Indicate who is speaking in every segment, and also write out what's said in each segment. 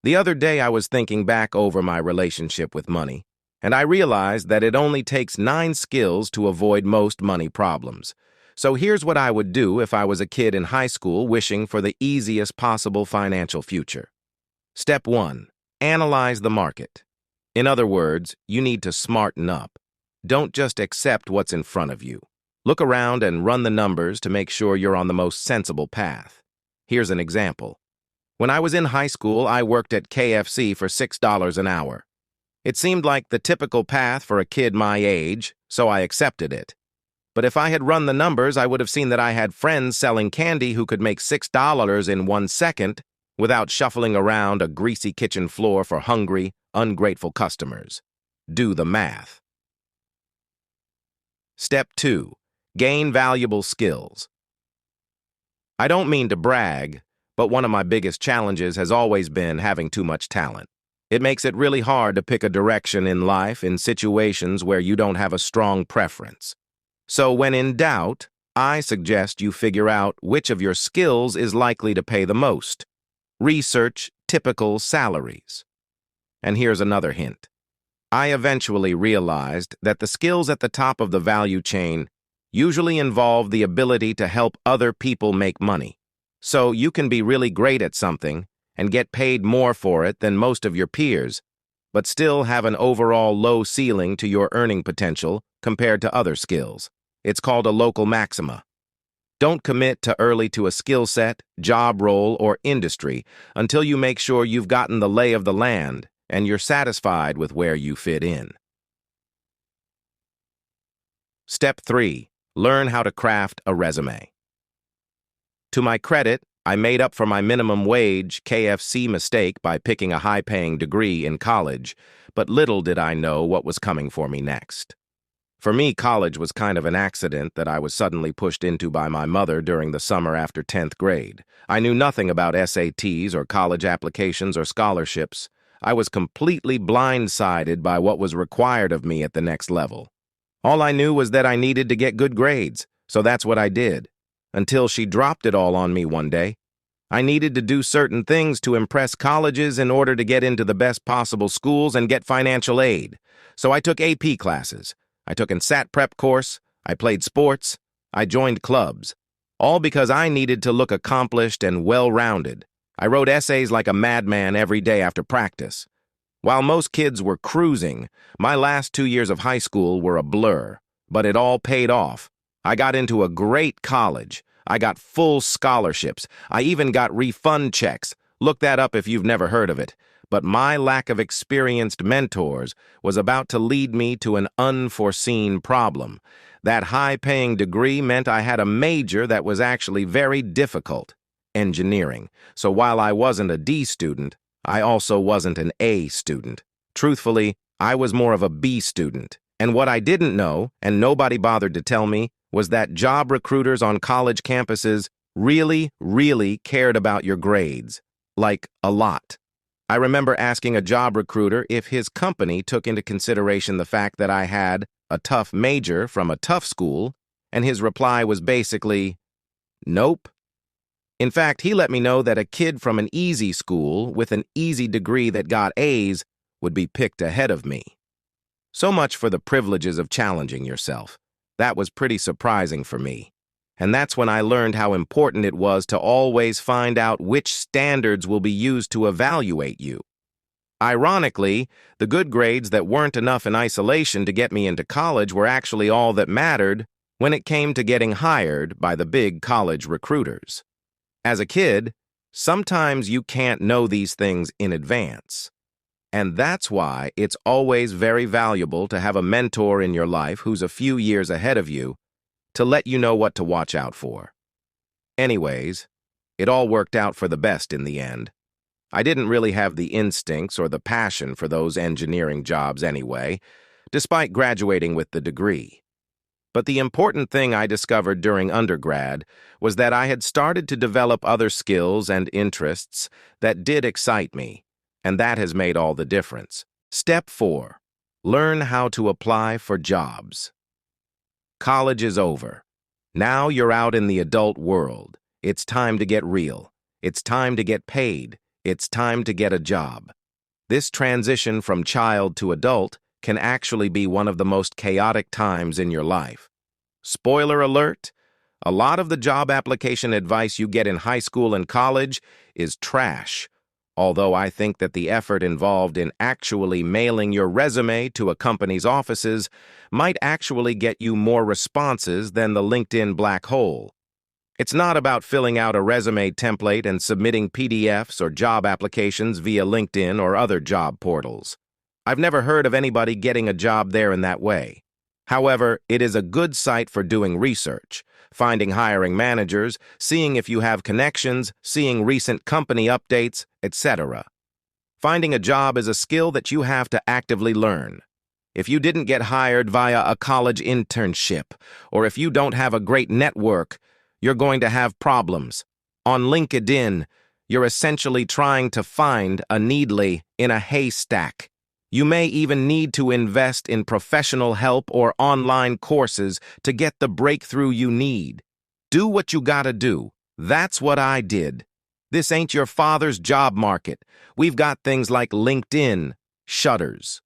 Speaker 1: The other day I was thinking back over my relationship with money, and I realized that it only takes 9 skills to avoid most money problems. So here's what I would do if I was a kid in high school wishing for the easiest possible financial future. Step 1. Analyze the market. In other words, you need to smarten up. Don't just accept what's in front of you. Look around and run the numbers to make sure you're on the most sensible path. Here's an example. When I was in high school, I worked at KFC for $6 an hour. It seemed like the typical path for a kid my age, so I accepted it. But if I had run the numbers, I would have seen that I had friends selling candy who could make $6 in 1 second without shuffling around a greasy kitchen floor for hungry, ungrateful customers. Do the math. Step 2. Gain valuable skills. I don't mean to brag, but one of my biggest challenges has always been having too much talent. It makes it really hard to pick a direction in life in situations where you don't have a strong preference. So when in doubt, I suggest you figure out which of your skills is likely to pay the most. Research typical salaries. And here's another hint. I eventually realized that the skills at the top of the value chain usually involve the ability to help other people make money. So you can be really great at something and get paid more for it than most of your peers, but still have an overall low ceiling to your earning potential compared to other skills. It's called a local maxima. Don't commit too early to a skill set, job role, or industry until you make sure you've gotten the lay of the land and you're satisfied with where you fit in. Step 3. Learn how to craft a resume. To my credit, I made up for my minimum wage KFC mistake by picking a high-paying degree in college, but little did I know what was coming for me next. For me, college was kind of an accident that I was suddenly pushed into by my mother during the summer after 10th grade. I knew nothing about SATs or college applications or scholarships. I was completely blindsided by what was required of me at the next level. All I knew was that I needed to get good grades, so that's what I did. Until she dropped it all on me one day. I needed to do certain things to impress colleges in order to get into the best possible schools and get financial aid. So I took AP classes. I took an SAT prep course. I played sports. I joined clubs. All because I needed to look accomplished and well-rounded. I wrote essays like a madman every day after practice. While most kids were cruising, my last 2 years of high school were a blur. But it all paid off. I got into a great college. I got full scholarships. I even got refund checks. Look that up if you've never heard of it. But my lack of experienced mentors was about to lead me to an unforeseen problem. That high-paying degree meant I had a major that was actually very difficult, engineering. So while I wasn't a D student, I also wasn't an A student. Truthfully, I was more of a B student. And what I didn't know, and nobody bothered to tell me, was that job recruiters on college campuses really cared about your grades. Like, a lot. I remember asking a job recruiter if his company took into consideration the fact that I had a tough major from a tough school, and his reply was basically, nope. In fact, he let me know that a kid from an easy school with an easy degree that got A's would be picked ahead of me. So much for the privileges of challenging yourself. That was pretty surprising for me. And that's when I learned how important it was to always find out which standards will be used to evaluate you. Ironically, the good grades that weren't enough in isolation to get me into college were actually all that mattered when it came to getting hired by the big college recruiters. As a kid, sometimes you can't know these things in advance. And that's why it's always very valuable to have a mentor in your life who's a few years ahead of you to let you know what to watch out for. Anyways, it all worked out for the best in the end. I didn't really have the instincts or the passion for those engineering jobs anyway, despite graduating with the degree. But the important thing I discovered during undergrad was that I had started to develop other skills and interests that did excite me, and that has made all the difference. Step 4. Learn how to apply for jobs. College is over. Now you're out in the adult world. It's time to get real. It's time to get paid. It's time to get a job. This transition from child to adult can actually be one of the most chaotic times in your life. Spoiler alert, a lot of the job application advice you get in high school and college is trash, although I think that the effort involved in actually mailing your resume to a company's offices might actually get you more responses than the LinkedIn black hole. It's not about filling out a resume template and submitting PDFs or job applications via LinkedIn or other job portals. I've never heard of anybody getting a job there in that way. However, it is a good site for doing research, finding hiring managers, seeing if you have connections, seeing recent company updates, etc. Finding a job is a skill that you have to actively learn. If you didn't get hired via a college internship, or if you don't have a great network, you're going to have problems. On LinkedIn, you're essentially trying to find a needle in a haystack. You may even need to invest in professional help or online courses to get the breakthrough you need. Do what you gotta do. That's what I did. This ain't your father's job market. We've got things like LinkedIn, Shutters.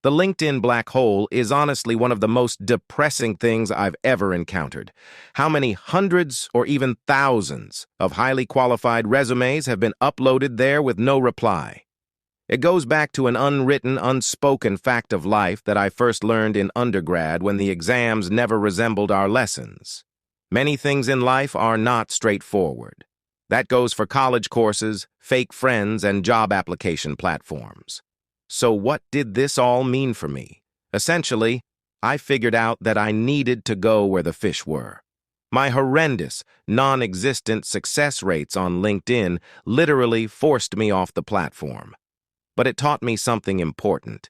Speaker 1: The LinkedIn black hole is honestly one of the most depressing things I've ever encountered. How many hundreds or even thousands of highly qualified resumes have been uploaded there with no reply? It goes back to an unwritten, unspoken fact of life that I first learned in undergrad when the exams never resembled our lessons. Many things in life are not straightforward. That goes for college courses, fake friends, and job application platforms. So what did this all mean for me? Essentially, I figured out that I needed to go where the fish were. My horrendous, non-existent success rates on LinkedIn literally forced me off the platform. But it taught me something important.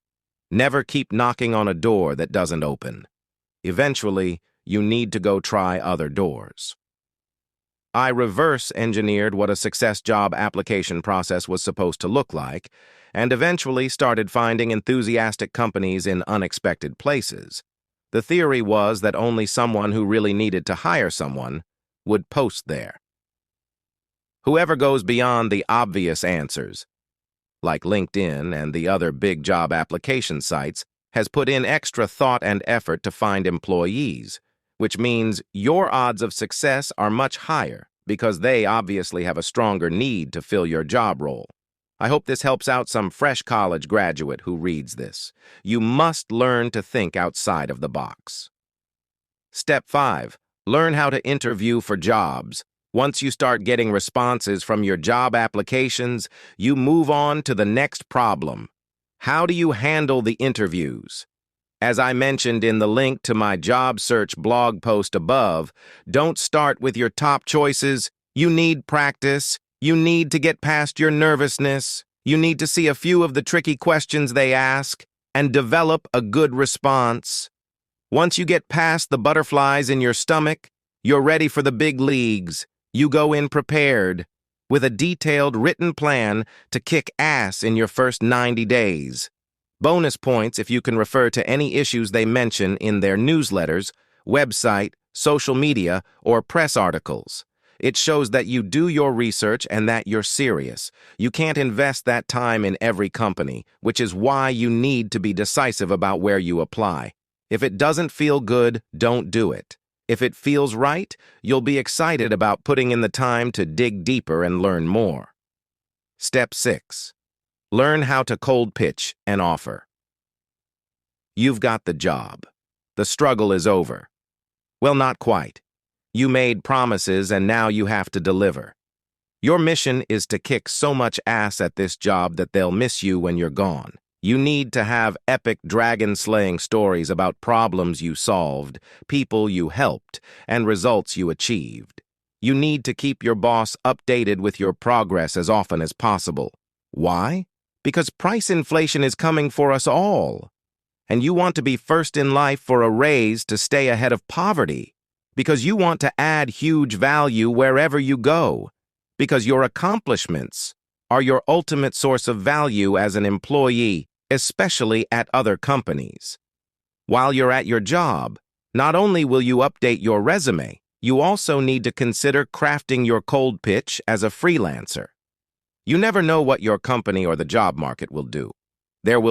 Speaker 1: Never keep knocking on a door that doesn't open. Eventually, you need to go try other doors. I reverse-engineered what a success job application process was supposed to look like, and eventually started finding enthusiastic companies in unexpected places. The theory was that only someone who really needed to hire someone would post there. Whoever goes beyond the obvious answers, like LinkedIn and the other big job application sites, has put in extra thought and effort to find employees, which means your odds of success are much higher because they obviously have a stronger need to fill your job role. I hope this helps out some fresh college graduate who reads this. You must learn to think outside of the box. Step 5. Learn how to interview for jobs. Once you start getting responses from your job applications, you move on to the next problem. How do you handle the interviews? As I mentioned in the link to my job search blog post above, don't start with your top choices. You need practice. You need to get past your nervousness. You need to see a few of the tricky questions they ask and develop a good response. Once you get past the butterflies in your stomach, you're ready for the big leagues. You go in prepared, with a detailed written plan to kick ass in your first 90 days. Bonus points if you can refer to any issues they mention in their newsletters, website, social media, or press articles. It shows that you do your research and that you're serious. You can't invest that time in every company, which is why you need to be decisive about where you apply. If it doesn't feel good, don't do it. If it feels right, you'll be excited about putting in the time to dig deeper and learn more. Step 6. Learn how to cold pitch an offer. You've got the job. The struggle is over. Well, not quite. You made promises and now you have to deliver. Your mission is to kick so much ass at this job that they'll miss you when you're gone. You need to have epic dragon-slaying stories about problems you solved, people you helped, and results you achieved. You need to keep your boss updated with your progress as often as possible. Why? Because price inflation is coming for us all. And you want to be first in life for a raise to stay ahead of poverty. Because you want to add huge value wherever you go. Because your accomplishments are your ultimate source of value as an employee, especially at other companies. While you're at your job, not only will you update your resume, you also need to consider crafting your cold pitch as a freelancer. You never know what your company or the job market will do.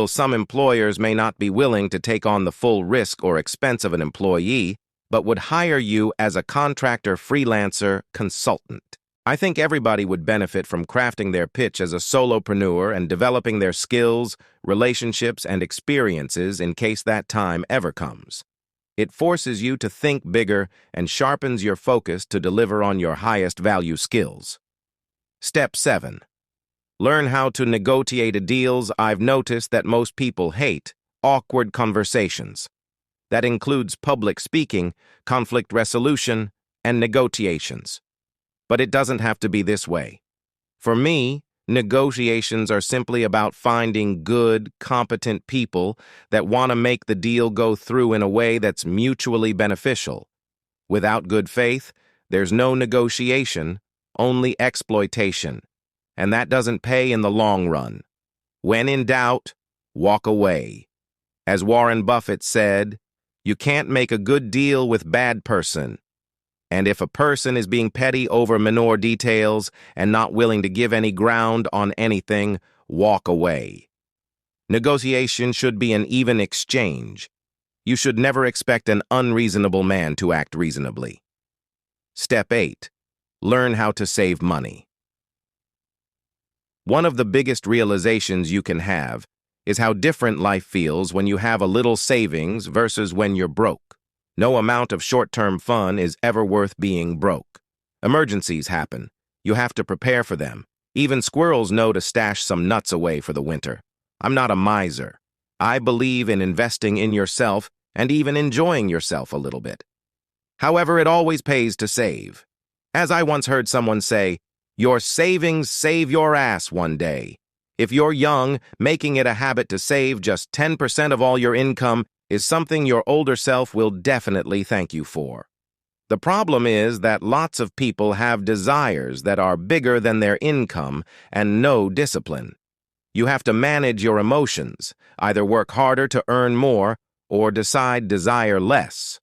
Speaker 1: Some employers may not be willing to take on the full risk or expense of an employee, but would hire you as a contractor, freelancer, consultant. I think everybody would benefit from crafting their pitch as a solopreneur and developing their skills, relationships, and experiences in case that time ever comes. It forces you to think bigger and sharpens your focus to deliver on your highest value skills. Step 7. Learn how to negotiate deals. I've noticed that most people hate awkward conversations. That includes public speaking, conflict resolution, and negotiations. But it doesn't have to be this way. For me, negotiations are simply about finding good, competent people that want to make the deal go through in a way that's mutually beneficial. Without good faith, there's no negotiation, only exploitation. And that doesn't pay in the long run. When in doubt, walk away. As Warren Buffett said, you can't make a good deal with bad person. And if a person is being petty over minor details and not willing to give any ground on anything, walk away. Negotiation should be an even exchange. You should never expect an unreasonable man to act reasonably. Step 8. Learn how to save money. One of the biggest realizations you can have is how different life feels when you have a little savings versus when you're broke. No amount of short-term fun is ever worth being broke. Emergencies happen. You have to prepare for them. Even squirrels know to stash some nuts away for the winter. I'm not a miser. I believe in investing in yourself and even enjoying yourself a little bit. However, it always pays to save. As I once heard someone say, your savings save your ass one day. If you're young, making it a habit to save just 10% of all your income is something your older self will definitely thank you for. The problem is that lots of people have desires that are bigger than their income and no discipline. You have to manage your emotions, either work harder to earn more or desire less.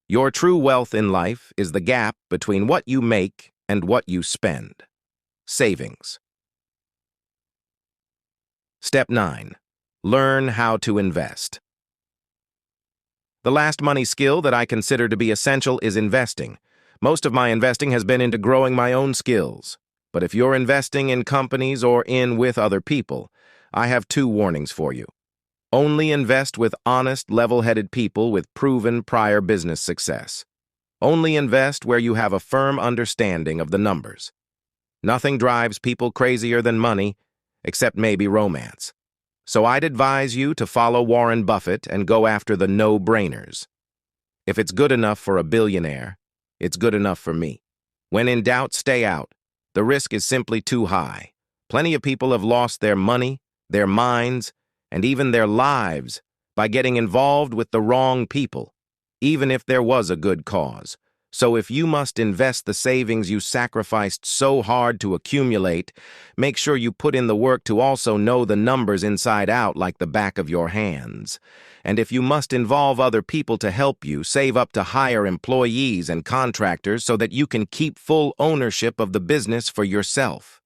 Speaker 1: Your true wealth in life is the gap between what you make and what you spend. Savings. Step 9. Learn how to invest. The last money skill that I consider to be essential is investing. Most of my investing has been into growing my own skills. But if you're investing in companies or with other people, I have 2 warnings for you. Only invest with honest, level-headed people with proven prior business success. Only invest where you have a firm understanding of the numbers. Nothing drives people crazier than money, except maybe romance. So I'd advise you to follow Warren Buffett and go after the no-brainers. If it's good enough for a billionaire, it's good enough for me. When in doubt, stay out. The risk is simply too high. Plenty of people have lost their money, their minds, and even their lives by getting involved with the wrong people, even if there was a good cause. So if you must invest the savings you sacrificed so hard to accumulate, make sure you put in the work to also know the numbers inside out like the back of your hands. And if you must involve other people to help you, save up to hire employees and contractors so that you can keep full ownership of the business for yourself.